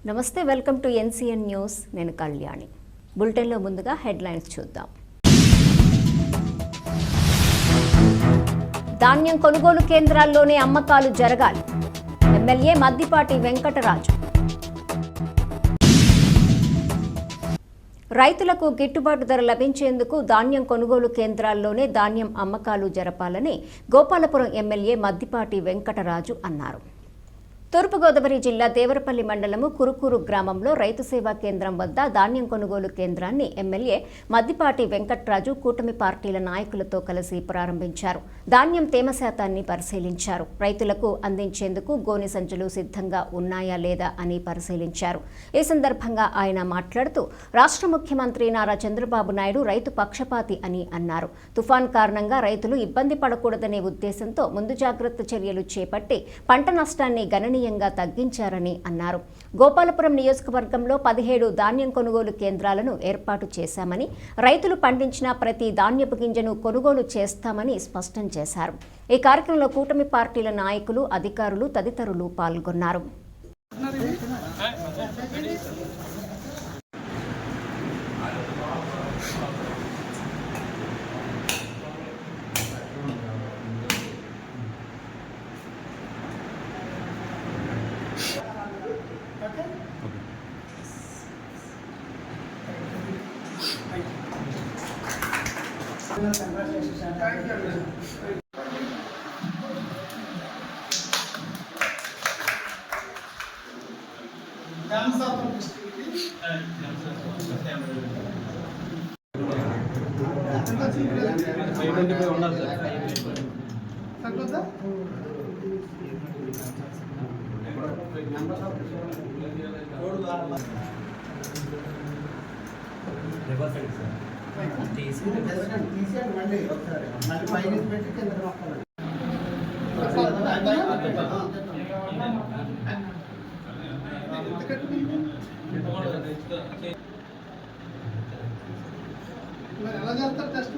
నమస్తే, welcome to NCN news. నేను కళ్యాణి. బులెటిన్లో ముందుగా హెడ్లైన్స్ చూద్దాం. ధాన్యం కొనుగోలు కేంద్రాల్లోనే అమ్మకాలు జరగాలి. ఎమ్మెల్యే మద్దిపాటి వెంకటరాజు. రైతులకు గిట్టుబాటు ధర లభించేందుకు ధాన్యం కొనుగోలు కేంద్రాల్లోనే ధాన్యం అమ్మకాలు జరపాలని గోపాలపురం ఎమ్మెల్యే మద్దిపాటి వెంకటరాజు అన్నారు. తూర్పుగోదావరి జిల్లా దేవరపల్లి మండలము కురుకూరు గ్రామంలో రైతు సేవా కేంద్రం వద్ద ధాన్యం కొనుగోలు కేంద్రాన్ని ఎమ్మెల్యే మద్దిపాటి వెంకటరాజు కూటమి పార్టీల నాయకులతో కలిసి ప్రారంభించారు. ధాన్యం తేమ శాతాన్ని పరిశీలించారు. రైతులకు అందించేందుకు గోనె సంచులు సిద్ధంగా ఉన్నాయా లేదా అని పరిశీలించారు. ఈ సందర్భంగా ఆయన మాట్లాడుతూ రాష్ట్ర ముఖ్యమంత్రి నారా చంద్రబాబు నాయుడు రైతు పక్షపాతి అని అన్నారు. తుఫాన్ కారణంగా రైతులు ఇబ్బంది పడకూడదనే ఉద్దేశంతో ముందు జాగ్రత్త చర్యలు చేపట్టి పంట నష్టాన్ని గణనీయంగా తగ్గించారని అన్నారు. గోపాలపురం నియోజకవర్గంలో 17 ధాన్యం కొనుగోలు కేంద్రాలను ఏర్పాటు చేశామని, రైతులు పండించిన ప్రతి ధాన్యపు గింజను కొనుగోలు చేస్తామని స్పష్టం చేశారు. ఈ కార్యక్రమంలో కూటమి పార్టీల నాయకులు, అధికారులు తదితరులు పాల్గొన్నారు. ఎలా చేస్తారు టెస్ట్